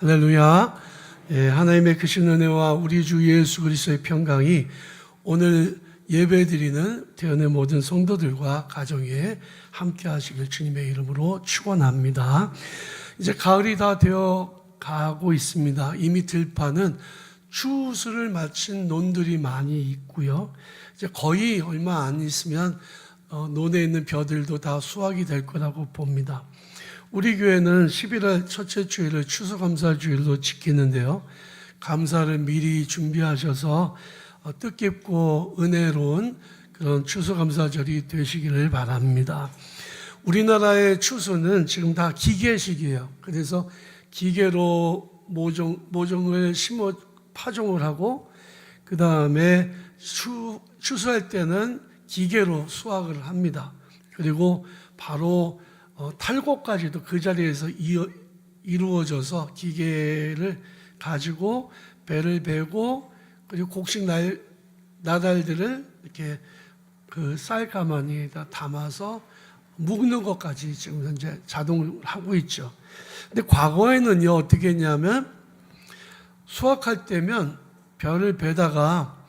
할렐루야. 하나님의 크신 은혜와 우리 주 예수 그리스도의 평강이 오늘 예배드리는 태연의 모든 성도들과 가정 위에 함께 하시길 주님의 이름으로 축원합니다. 이제 가을이 다 되어 가고 있습니다. 이미 들판은 추수를 마친 논들이 많이 있고요. 이제 거의 얼마 안 있으면 논에 있는 벼들도 다 수확이 될 거라고 봅니다. 우리 교회는 11월 첫째 주일을 추수감사주일로 지키는데요. 감사를 미리 준비하셔서 뜻깊고 은혜로운 그런 추수감사절이 되시기를 바랍니다. 우리나라의 추수는 지금 다 기계식이에요. 그래서 기계로 모종을 심어 파종을 하고 그 다음에 추수할 때는 기계로 수확을 합니다. 그리고 바로 탈곡까지도 그 자리에서 이루어져서 기계를 가지고 배를 베고 그리고 곡식 나달들을 이렇게 그 쌀가마니에다 담아서 묵는 것까지 지금 현재 자동으로 하고 있죠. 근데 과거에는요 어떻게 했냐면 수확할 때면 벼를 베다가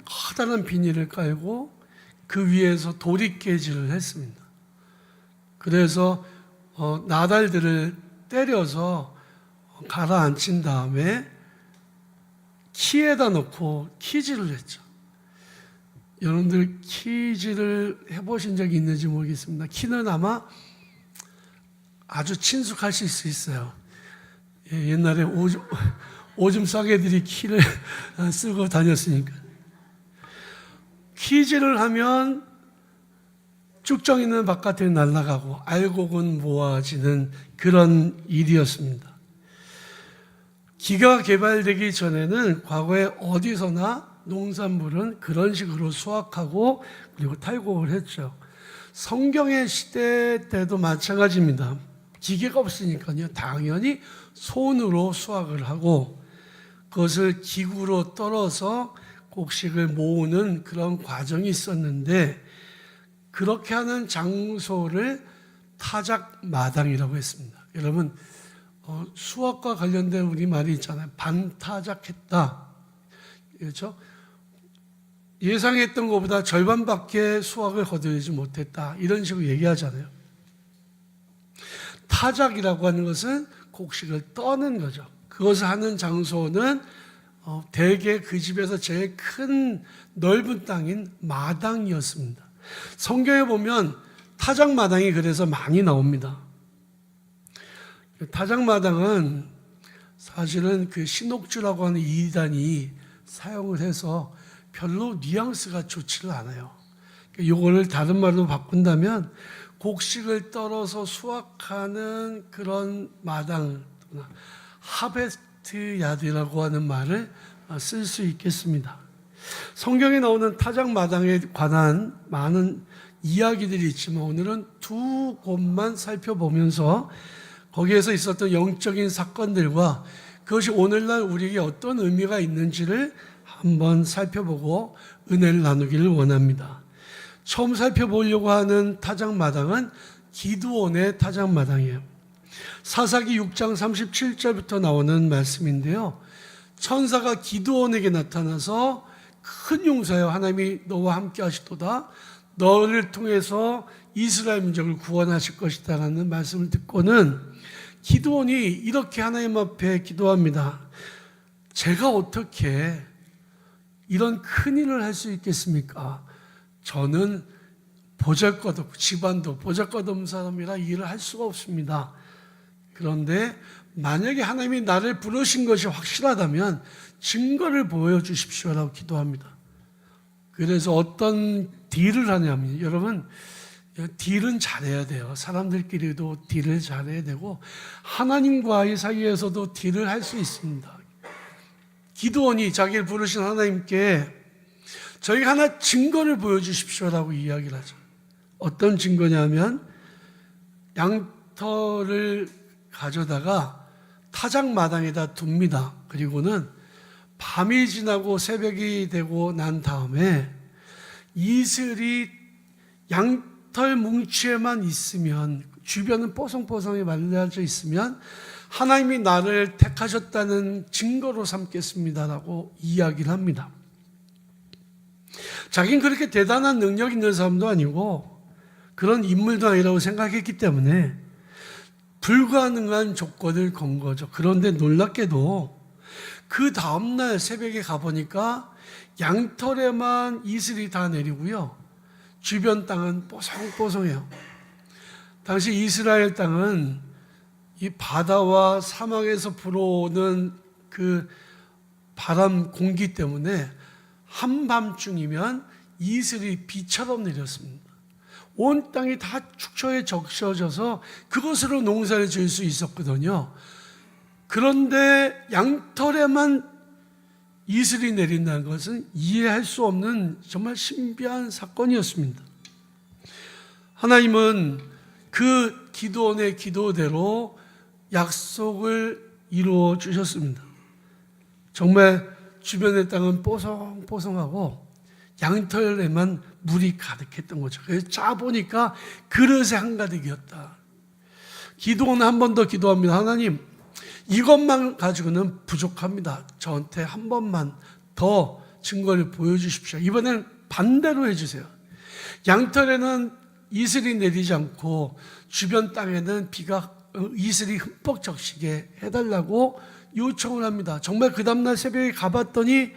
커다란 비닐을 깔고 그 위에서 도리깨질을 했습니다. 그래서 나달들을 때려서 가라앉힌 다음에 키에다 넣고 키질을 했죠. 여러분들 키질을 해보신 적이 있는지 모르겠습니다. 키는 아마 아주 친숙하실 수 있어요. 옛날에 오줌 싸개들이 키를 쓰고 다녔으니까. 키질을 하면 쭉정이는 바깥에 날아가고 알곡은 모아지는 그런 일이었습니다. 기가 개발되기 전에는 과거에 어디서나 농산물은 그런 식으로 수확하고 그리고 탈곡을 했죠. 성경의 시대 때도 마찬가지입니다. 기계가 없으니까요. 당연히 손으로 수확을 하고 그것을 기구로 떨어서 곡식을 모으는 그런 과정이 있었는데 그렇게 하는 장소를 타작마당이라고 했습니다. 여러분 수확과 관련된 우리말이 있잖아요. 반타작했다. 그렇죠? 예상했던 것보다 절반밖에 수확을 거두지 못했다. 이런 식으로 얘기하잖아요. 타작이라고 하는 것은 곡식을 떠는 거죠. 그것을 하는 장소는 대개 그 집에서 제일 큰 넓은 땅인 마당이었습니다. 성경에 보면 타작마당이 그래서 많이 나옵니다. 타작마당은 사실은 그 신옥주라고 하는 이단이 사용을 해서 별로 뉘앙스가 좋지를 않아요. 이거를 다른 말로 바꾼다면 곡식을 떨어서 수확하는 그런 마당, 하베스트 야드라고 하는 말을 쓸 수 있겠습니다. 성경에 나오는 타작마당에 관한 많은 이야기들이 있지만 오늘은 두 곳만 살펴보면서 거기에서 있었던 영적인 사건들과 그것이 오늘날 우리에게 어떤 의미가 있는지를 한번 살펴보고 은혜를 나누기를 원합니다. 처음 살펴보려고 하는 타작마당은 기드온의 타작마당이에요. 사사기 6장 37절부터 나오는 말씀인데요. 천사가 기드온에게 나타나서 큰 용사여 하나님이 너와 함께 하시도다 너를 통해서 이스라엘 민족을 구원하실 것이다 라는 말씀을 듣고는 기드온이 이렇게 하나님 앞에 기도합니다. 제가 어떻게 이런 큰 일을 할 수 있겠습니까? 저는 보잘것없고 집안도 보잘것없는 사람이라 일을 할 수가 없습니다. 그런데 만약에 하나님이 나를 부르신 것이 확실하다면 증거를 보여주십시오라고 기도합니다. 그래서 어떤 딜을 하냐면 여러분 딜은 잘해야 돼요. 사람들끼리도 딜을 잘해야 되고 하나님과의 사이에서도 딜을 할 수 있습니다. 기드온이 자기를 부르신 하나님께 저희가 하나 증거를 보여주십시오라고 이야기를 하죠. 어떤 증거냐면 양털을 가져다가 타작마당에다 둡니다. 그리고는 밤이 지나고 새벽이 되고 난 다음에 이슬이 양털 뭉치에만 있으면 주변은 뽀송뽀송하게 말려져 있으면 하나님이 나를 택하셨다는 증거로 삼겠습니다라고 이야기를 합니다. 자기는 그렇게 대단한 능력 있는 사람도 아니고 그런 인물도 아니라고 생각했기 때문에 불가능한 조건을 건 거죠. 그런데 놀랍게도 그 다음날 새벽에 가보니까 양털에만 이슬이 다 내리고요. 주변 땅은 뽀송뽀송해요. 당시 이스라엘 땅은 이 바다와 사막에서 불어오는 그 바람 공기 때문에 한밤중이면 이슬이 비처럼 내렸습니다. 온 땅이 다 축초에 적셔져서 그것으로 농사를 지을 수 있었거든요. 그런데 양털에만 이슬이 내린다는 것은 이해할 수 없는 정말 신비한 사건이었습니다. 하나님은 그 기도원의 기도대로 약속을 이루어 주셨습니다. 정말 주변의 땅은 뽀송뽀송하고 양털에만 물이 가득했던 거죠. 그래서 짜보니까 그릇에 한가득이었다. 기도원은 한 번 더 기도합니다. 하나님, 이것만 가지고는 부족합니다. 저한테 한 번만 더 증거를 보여주십시오. 이번엔 반대로 해주세요. 양털에는 이슬이 내리지 않고 주변 땅에는 이슬이 흠뻑 적시게 해달라고 요청을 합니다. 정말 그 다음날 새벽에 가봤더니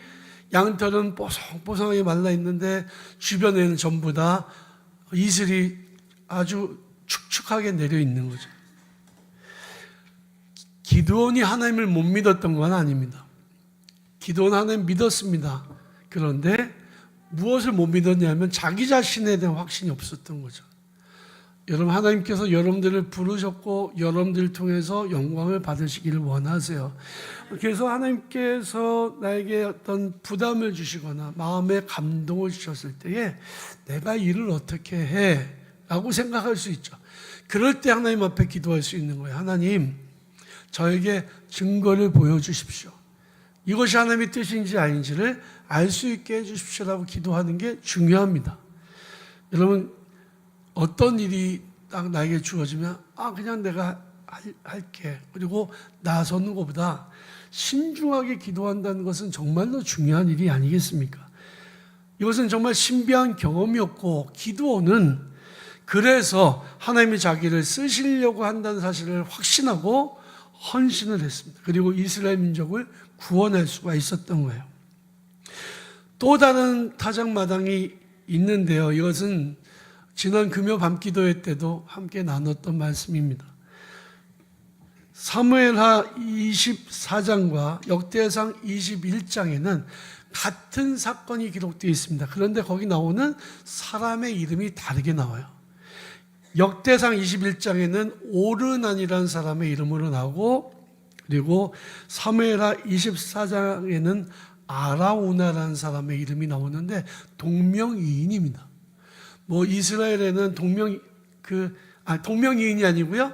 양털은 뽀송뽀송하게 말라 있는데 주변에는 전부 다 이슬이 아주 축축하게 내려 있는 거죠. 기드온이 하나님을 못 믿었던 건 아닙니다. 기드온 하나님 믿었습니다. 그런데 무엇을 못 믿었냐면 자기 자신에 대한 확신이 없었던 거죠. 여러분, 하나님께서 여러분들을 부르셨고 여러분들을 통해서 영광을 받으시기를 원하세요. 그래서 하나님께서 나에게 어떤 부담을 주시거나 마음에 감동을 주셨을 때에 내가 일을 어떻게 해? 라고 생각할 수 있죠. 그럴 때 하나님 앞에 기도할 수 있는 거예요. 하나님, 저에게 증거를 보여주십시오. 이것이 하나님의 뜻인지 아닌지를 알 수 있게 해주십시오라고 기도하는 게 중요합니다. 여러분, 어떤 일이 딱 나에게 주어지면 그냥 내가 할게. 그리고 나서는 것보다 신중하게 기도한다는 것은 정말로 중요한 일이 아니겠습니까? 이것은 정말 신비한 경험이었고 기드온은 그래서 하나님이 자기를 쓰시려고 한다는 사실을 확신하고 헌신을 했습니다. 그리고 이스라엘 민족을 구원할 수가 있었던 거예요. 또 다른 타작마당이 있는데요. 이것은 지난 금요 밤기도회 때도 함께 나눴던 말씀입니다. 사무엘하 24장과 역대상 21장에는 같은 사건이 기록되어 있습니다. 그런데 거기 나오는 사람의 이름이 다르게 나와요. 역대상 21장에는 오르난이라는 사람의 이름으로 나오고, 그리고 사무엘하 24장에는 아라우나라는 사람의 이름이 나오는데 동명이인입니다. 이스라엘에는 동명이인이 아니고요,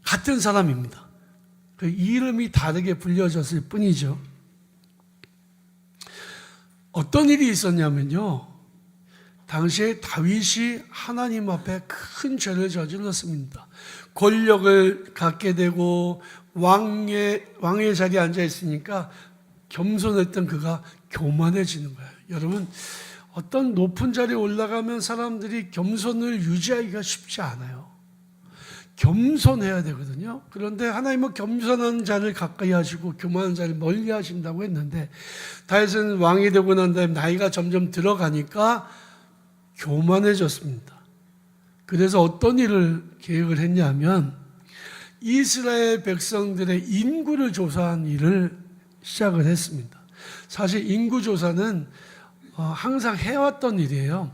같은 사람입니다. 그 이름이 다르게 불려졌을 뿐이죠. 어떤 일이 있었냐면요, 당시에 다윗이 하나님 앞에 큰 죄를 저질렀습니다. 권력을 갖게 되고 왕의 자리에 앉아 있으니까 겸손했던 그가 교만해지는 거예요. 여러분, 어떤 높은 자리에 올라가면 사람들이 겸손을 유지하기가 쉽지 않아요. 겸손해야 되거든요. 그런데 하나님은 겸손한 자를 가까이 하시고 교만한 자를 멀리 하신다고 했는데, 다윗은 왕이 되고 난 다음에 나이가 점점 들어가니까 교만해졌습니다. 그래서 어떤 일을 계획을 했냐면 이스라엘 백성들의 인구를 조사한 일을 시작을 했습니다. 사실 인구조사는 항상 해왔던 일이에요.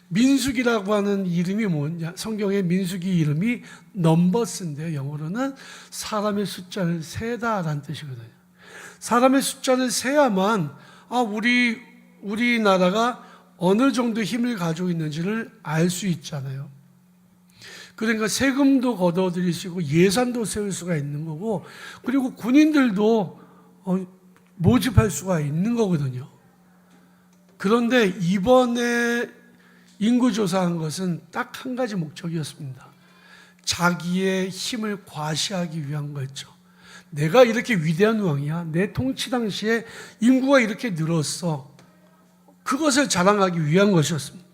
민수기라고 하는 이름이 뭐냐? 성경의 민수기 이름이 넘버스인데요. 영어로는 사람의 숫자를 세다라는 뜻이거든요. 사람의 숫자를 세야만 우리나라가 어느 정도 힘을 가지고 있는지를 알 수 있잖아요. 그러니까 세금도 걷어들일 수 있고 예산도 세울 수가 있는 거고, 그리고 군인들도 모집할 수가 있는 거거든요. 그런데 이번에 인구조사한 것은 딱 한 가지 목적이었습니다. 자기의 힘을 과시하기 위한 거였죠. 내가 이렇게 위대한 왕이야. 내 통치 당시에 인구가 이렇게 늘었어. 그것을 자랑하기 위한 것이었습니다.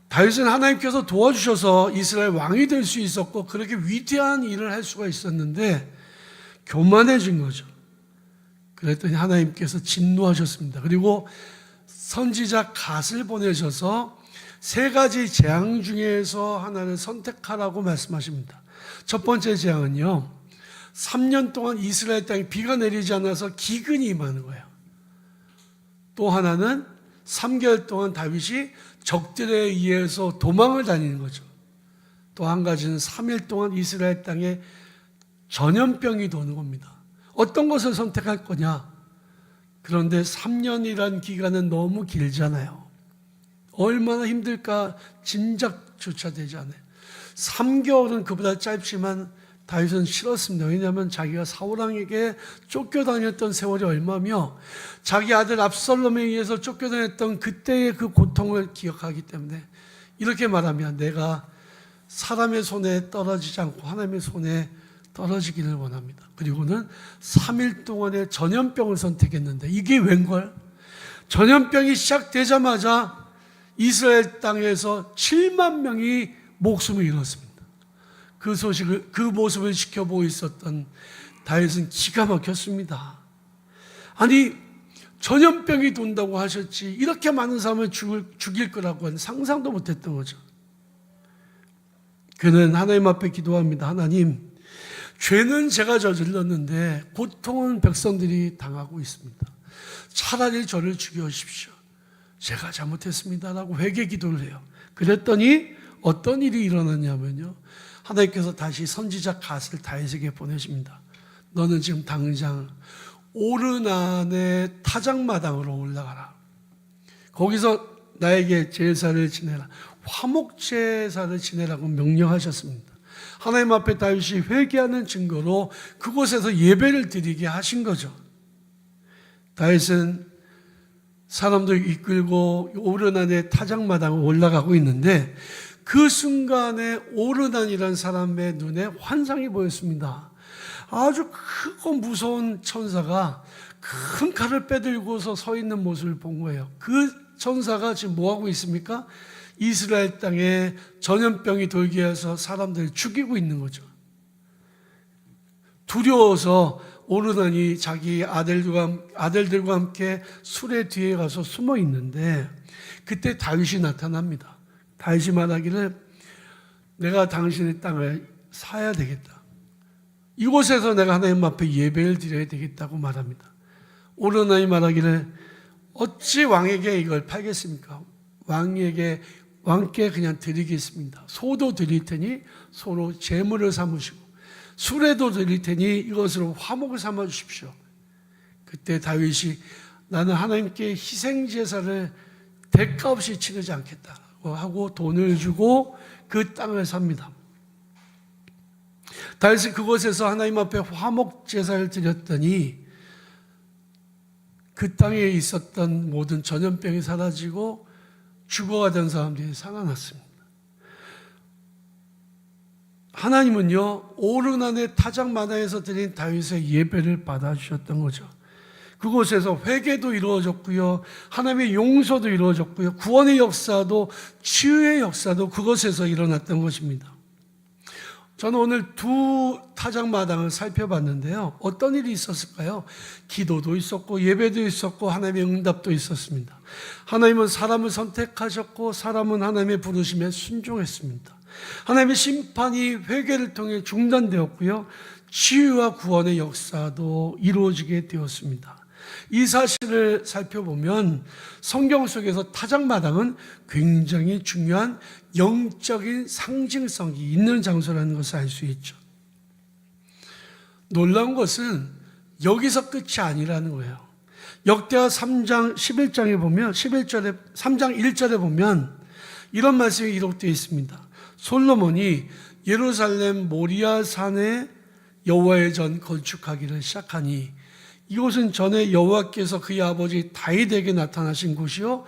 다윗은 하나님께서 도와주셔서 이스라엘 왕이 될 수 있었고 그렇게 위대한 일을 할 수가 있었는데 교만해진 거죠. 그랬더니 하나님께서 진노하셨습니다. 그리고 선지자 갓을 보내셔서 세 가지 재앙 중에서 하나를 선택하라고 말씀하십니다. 첫 번째 재앙은요, 3년 동안 이스라엘 땅에 비가 내리지 않아서 기근이 임하는 거예요. 또 하나는 3개월 동안 다윗이 적들에 의해서 도망을 다니는 거죠. 또 한 가지는 3일 동안 이스라엘 땅에 전염병이 도는 겁니다. 어떤 것을 선택할 거냐? 그런데 3년이란 기간은 너무 길잖아요. 얼마나 힘들까 짐작조차 되지 않아요. 3개월은 그보다 짧지만 다윗은 싫었습니다. 왜냐하면 자기가 사울왕에게 쫓겨다녔던 세월이 얼마며 자기 아들 압살롬에 의해서 쫓겨다녔던 그때의 그 고통을 기억하기 때문에 이렇게 말하면 내가 사람의 손에 떨어지지 않고 하나님의 손에 떨어지기를 원합니다. 그리고는 3일 동안의 전염병을 선택했는데 이게 웬걸? 전염병이 시작되자마자 이스라엘 땅에서 7만 명이 목숨을 잃었습니다. 그 소식을, 그 모습을 지켜보고 있었던 다윗은 기가 막혔습니다. 아니, 전염병이 돈다고 하셨지 이렇게 많은 사람을 죽일 거라고는 상상도 못했던 거죠. 그는 하나님 앞에 기도합니다. 하나님, 죄는 제가 저질렀는데 고통은 백성들이 당하고 있습니다. 차라리 저를 죽여주십시오. 제가 잘못했습니다라고 회개 기도를 해요. 그랬더니 어떤 일이 일어났냐면요, 하나님께서 다시 선지자 갓을 다윗에게 보내십니다. 너는 지금 당장 오르난의 타작마당으로 올라가라. 거기서 나에게 제사를 지내라. 화목제사를 지내라고 명령하셨습니다. 하나님 앞에 다윗이 회개하는 증거로 그곳에서 예배를 드리게 하신 거죠. 다윗은 사람들 이끌고 오르난의 타작마당을 올라가고 있는데 그 순간에 오르난이라는 사람의 눈에 환상이 보였습니다. 아주 크고 무서운 천사가 큰 칼을 빼들고서 서 있는 모습을 본 거예요. 그 천사가 지금 뭐하고 있습니까? 이스라엘 땅에 전염병이 돌게 해서 사람들을 죽이고 있는 거죠. 두려워서 오르난이 자기 아들들과 함께 수레 뒤에 가서 숨어 있는데 그때 다윗이 나타납니다. 다윗이 말하기를 내가 당신의 땅을 사야 되겠다. 이곳에서 내가 하나님 앞에 예배를 드려야 되겠다고 말합니다. 오르난이 말하기를 어찌 왕에게 이걸 팔겠습니까? 왕께 그냥 드리겠습니다. 소도 드릴 테니 소로 제물을 삼으시고 수레도 드릴 테니 이것으로 화목을 삼아 주십시오. 그때 다윗이 나는 하나님께 희생제사를 대가 없이 치르지 않겠다고 하고 돈을 주고 그 땅을 삽니다. 다윗이 그곳에서 하나님 앞에 화목제사를 드렸더니 그 땅에 있었던 모든 전염병이 사라지고 죽어가던 사람들이 살아났습니다. 하나님은요, 오르난의 타작마당에서 드린 다윗의 예배를 받아주셨던 거죠. 그곳에서 회개도 이루어졌고요, 하나님의 용서도 이루어졌고요, 구원의 역사도 치유의 역사도 그곳에서 일어났던 것입니다. 저는 오늘 두 타작마당을 살펴봤는데요, 어떤 일이 있었을까요? 기도도 있었고 예배도 있었고 하나님의 응답도 있었습니다. 하나님은 사람을 선택하셨고 사람은 하나님의 부르심에 순종했습니다. 하나님의 심판이 회개를 통해 중단되었고요, 치유와 구원의 역사도 이루어지게 되었습니다. 이 사실을 살펴보면 성경 속에서 타작마당은 굉장히 중요한 영적인 상징성이 있는 장소라는 것을 알 수 있죠. 놀라운 것은 여기서 끝이 아니라는 거예요. 역대하 3장 11장에 보면 3장 1절에 보면 이런 말씀이 기록되어 있습니다. 솔로몬이 예루살렘 모리아 산에 여호와의 전 건축하기를 시작하니 이곳은 전에 여호와께서 그의 아버지 다윗에게 나타나신 곳이요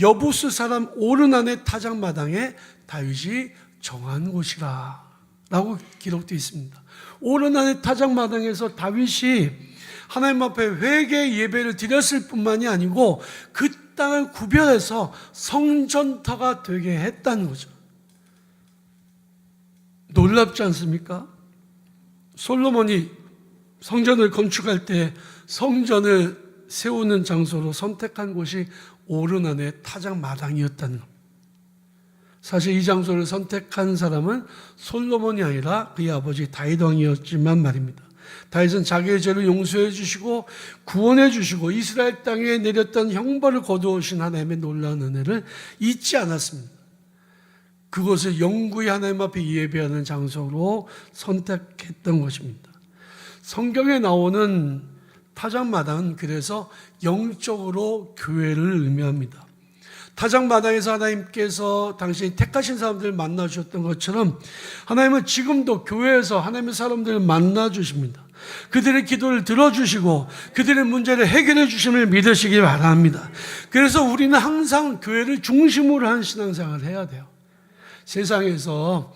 여부스 사람 오르난의 타작마당에 다윗이 정한 곳이라 라고 기록되어 있습니다. 오르난의 타작마당에서 다윗이 하나님 앞에 회개 예배를 드렸을 뿐만이 아니고 그 땅을 구별해서 성전터가 되게 했다는 거죠. 놀랍지 않습니까? 솔로몬이 성전을 건축할 때 성전을 세우는 장소로 선택한 곳이 오르난의 타작마당이었다는 겁니다. 사실 이 장소를 선택한 사람은 솔로몬이 아니라 그의 아버지 다윗 왕이었지만 말입니다. 다윗은 자기의 죄를 용서해 주시고 구원해 주시고 이스라엘 땅에 내렸던 형벌을 거두어오신 하나님의 놀라운 은혜를 잊지 않았습니다. 그것을 영구히 하나님 앞에 예배하는 장소로 선택했던 것입니다. 성경에 나오는 타작마당은 그래서 영적으로 교회를 의미합니다. 타작마당에서 하나님께서 당신이 택하신 사람들을 만나주셨던 것처럼 하나님은 지금도 교회에서 하나님의 사람들을 만나주십니다. 그들의 기도를 들어주시고 그들의 문제를 해결해 주심을 믿으시기 바랍니다. 그래서 우리는 항상 교회를 중심으로 한 신앙생활을 해야 돼요. 세상에서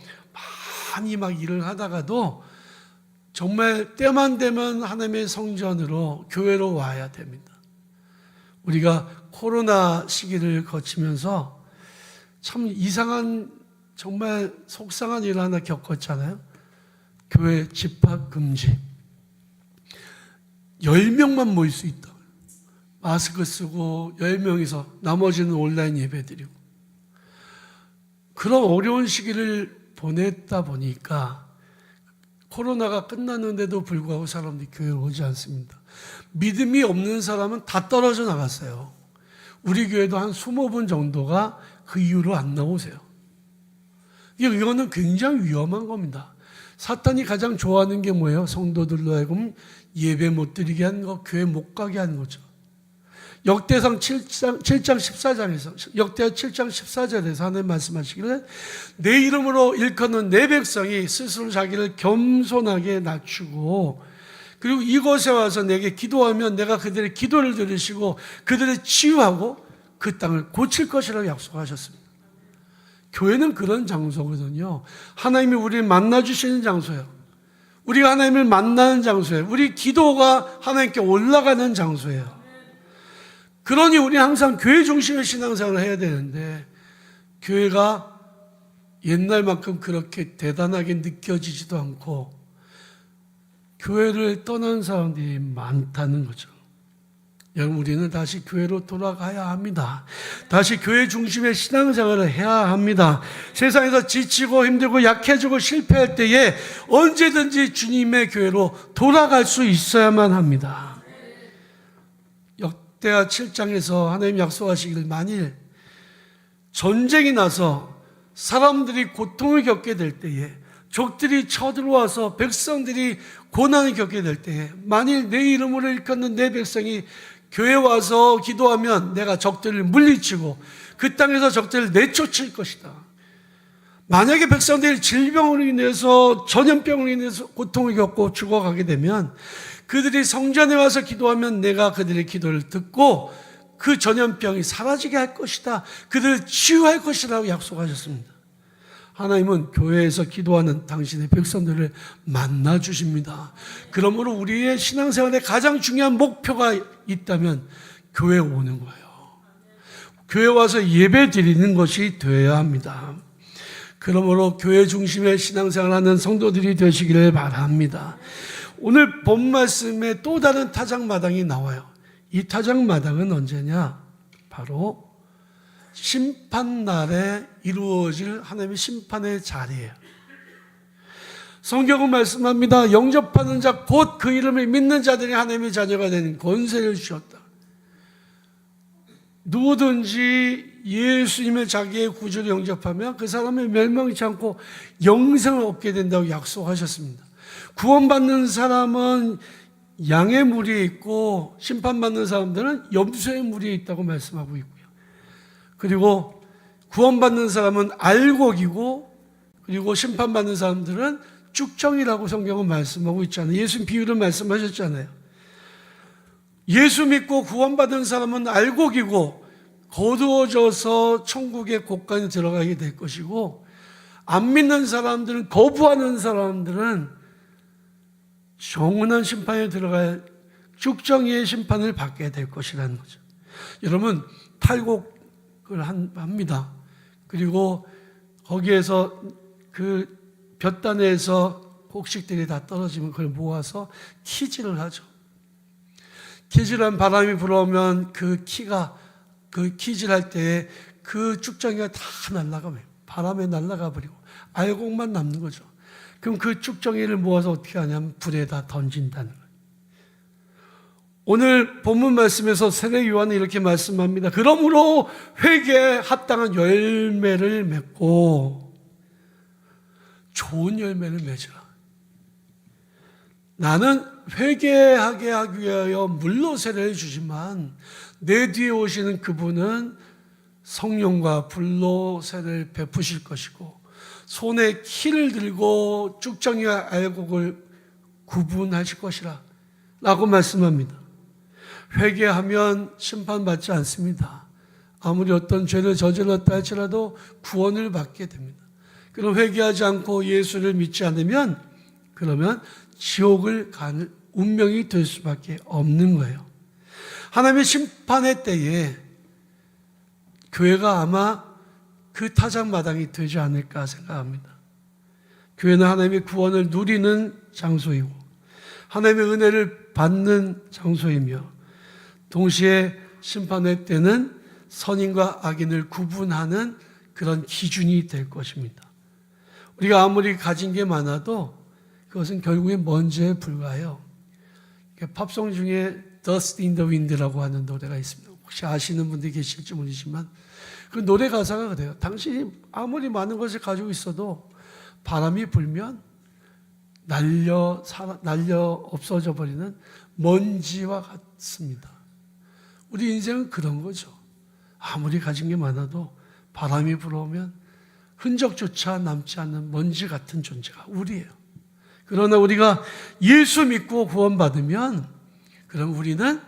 많이 막 일을 하다가도 정말 때만 되면 하나님의 성전으로 교회로 와야 됩니다. 우리가 코로나 시기를 거치면서 참 이상한 정말 속상한 일 하나 겪었잖아요. 교회 집합 금지. 10명만 모일 수 있다. 마스크 쓰고 10명이서 나머지는 온라인 예배 드리고. 그런 어려운 시기를 보냈다 보니까 코로나가 끝났는데도 불구하고 사람들이 교회에 오지 않습니다. 믿음이 없는 사람은 다 떨어져 나갔어요. 우리 교회도 한 20분 정도가 그 이후로 안 나오세요. 이거는 굉장히 위험한 겁니다. 사탄이 가장 좋아하는 게 뭐예요? 성도들로 하여금 예배 못 드리게 하는 거, 교회 못 가게 하는 거죠. 역대상 7장 14장에서 역대 7장 14절에서 하나님 말씀하시기를 내 이름으로 일컫는 내 백성이 스스로 자기를 겸손하게 낮추고 그리고 이곳에 와서 내게 기도하면 내가 그들의 기도를 들으시고 그들을 치유하고 그 땅을 고칠 것이라고 약속하셨습니다. 교회는 그런 장소거든요. 하나님이 우리를 만나주시는 장소예요. 우리가 하나님을 만나는 장소예요. 우리 기도가 하나님께 올라가는 장소예요. 그러니 우리는 항상 교회 중심의 신앙생활을 해야 되는데 교회가 옛날만큼 그렇게 대단하게 느껴지지도 않고 교회를 떠난 사람들이 많다는 거죠. 여러분, 우리는 다시 교회로 돌아가야 합니다. 다시 교회 중심의 신앙생활을 해야 합니다. 세상에서 지치고 힘들고 약해지고 실패할 때에 언제든지 주님의 교회로 돌아갈 수 있어야만 합니다. 역대하 7장에서 하나님 약속하시기를 만일 전쟁이 나서 사람들이 고통을 겪게 될 때에 적들이 쳐들어와서 백성들이 고난을 겪게 될 때에 만일 내 이름으로 일컫는 내 백성이 교회에 와서 기도하면 내가 적들을 물리치고 그 땅에서 적들을 내쫓을 것이다. 만약에 백성들이 질병으로 인해서 전염병으로 인해서 고통을 겪고 죽어가게 되면 그들이 성전에 와서 기도하면 내가 그들의 기도를 듣고 그 전염병이 사라지게 할 것이다. 그들을 치유할 것이라고 약속하셨습니다. 하나님은 교회에서 기도하는 당신의 백성들을 만나 주십니다. 그러므로 우리의 신앙생활에 가장 중요한 목표가 있다면 교회에 오는 거예요. 교회 와서 예배 드리는 것이 되어야 합니다. 그러므로 교회 중심의 신앙생활하는 성도들이 되시기를 바랍니다. 오늘 본 말씀에 또 다른 타작마당이 나와요. 이 타작마당은 언제냐? 바로 심판날에 이루어질 하나님의 심판의 자리예요. 성경은 말씀합니다. 영접하는 자 곧 그 이름을 믿는 자들이 하나님의 자녀가 되는 권세를 주셨다. 누구든지 예수님을 자기의 구주로 영접하면 그 사람을 멸망치 않고 영생을 얻게 된다고 약속하셨습니다. 구원받는 사람은 양의 무리에 있고 심판받는 사람들은 염소의 무리에 있다고 말씀하고 있고요. 그리고 구원받는 사람은 알곡이고 그리고 심판받는 사람들은 쭉정이라고 성경은 말씀하고 있잖아요. 예수님 비유를 말씀하셨잖아요. 예수 믿고 구원받은 사람은 알곡이고 거두어져서 천국의 곳간에 들어가게 될 것이고 안 믿는 사람들은, 거부하는 사람들은 영원한 심판에 들어갈 죽정이의 심판을 받게 될 것이라는 거죠. 여러분, 탈곡을 합니다. 그리고 거기에서 그 볕단에서 곡식들이 다 떨어지면 그걸 모아서 키질을 하죠. 키질한 바람이 불어오면 그 키질할 때에 그 쭉정이가 다 날아가면 바람에 날아가 버리고 알곡만 남는 거죠. 그럼 그 쭉정이를 모아서 어떻게 하냐면 불에다 던진다는 거예요. 오늘 본문 말씀에서 세례 요한은 이렇게 말씀합니다. 그러므로 회개에 합당한 열매를 맺고 좋은 열매를 맺으라. 나는 회개하게 하기 위하여 물로 세례를 주지만 내 뒤에 오시는 그분은 성령과 불로 세례를 베푸실 것이고 손에 키를 들고 쭉정이와 알곡을 구분하실 것이라 라고 말씀합니다. 회개하면 심판받지 않습니다. 아무리 어떤 죄를 저질렀다 할지라도 구원을 받게 됩니다. 그럼 회개하지 않고 예수를 믿지 않으면 그러면 지옥을 가는 운명이 될 수밖에 없는 거예요. 하나님의 심판의 때에 교회가 아마 그 타작마당이 되지 않을까 생각합니다. 교회는 하나님의 구원을 누리는 장소이고 하나님의 은혜를 받는 장소이며 동시에 심판의 때는 선인과 악인을 구분하는 그런 기준이 될 것입니다. 우리가 아무리 가진 게 많아도 그것은 결국에 먼지에 불과해요. 팝송 중에 Dust in the Wind라고 하는 노래가 있습니다. 혹시 아시는 분들이 계실지 모르지만 그 노래 가사가 그래요. 당신이 아무리 많은 것을 가지고 있어도 바람이 불면 날려 없어져 버리는 먼지와 같습니다. 우리 인생은 그런 거죠. 아무리 가진 게 많아도 바람이 불어오면 흔적조차 남지 않는 먼지 같은 존재가 우리예요. 그러나 우리가 예수 믿고 구원받으면 그럼 우리는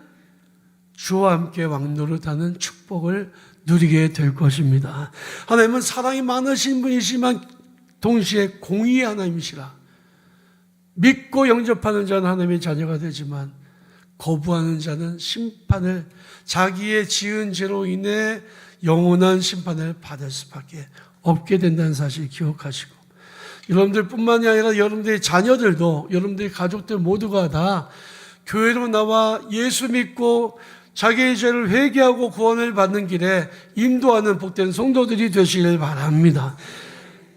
주와 함께 왕노릇하는 축복을 누리게 될 것입니다. 하나님은 사랑이 많으신 분이시지만 동시에 공의의 하나님이시라. 믿고 영접하는 자는 하나님의 자녀가 되지만 거부하는 자는 심판을 자기의 지은 죄로 인해 영원한 심판을 받을 수밖에 없게 된다는 사실 기억하시고 여러분들뿐만이 아니라 여러분들의 자녀들도 여러분들의 가족들 모두가 다 교회로 나와 예수 믿고 자기의 죄를 회개하고 구원을 받는 길에 인도하는 복된 성도들이 되시길 바랍니다.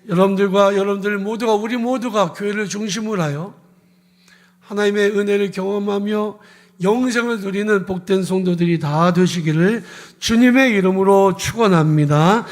여러분들 모두가 우리 모두가 교회를 중심으로 하여 하나님의 은혜를 경험하며 영생을 누리는 복된 성도들이 다 되시기를 주님의 이름으로 축원합니다.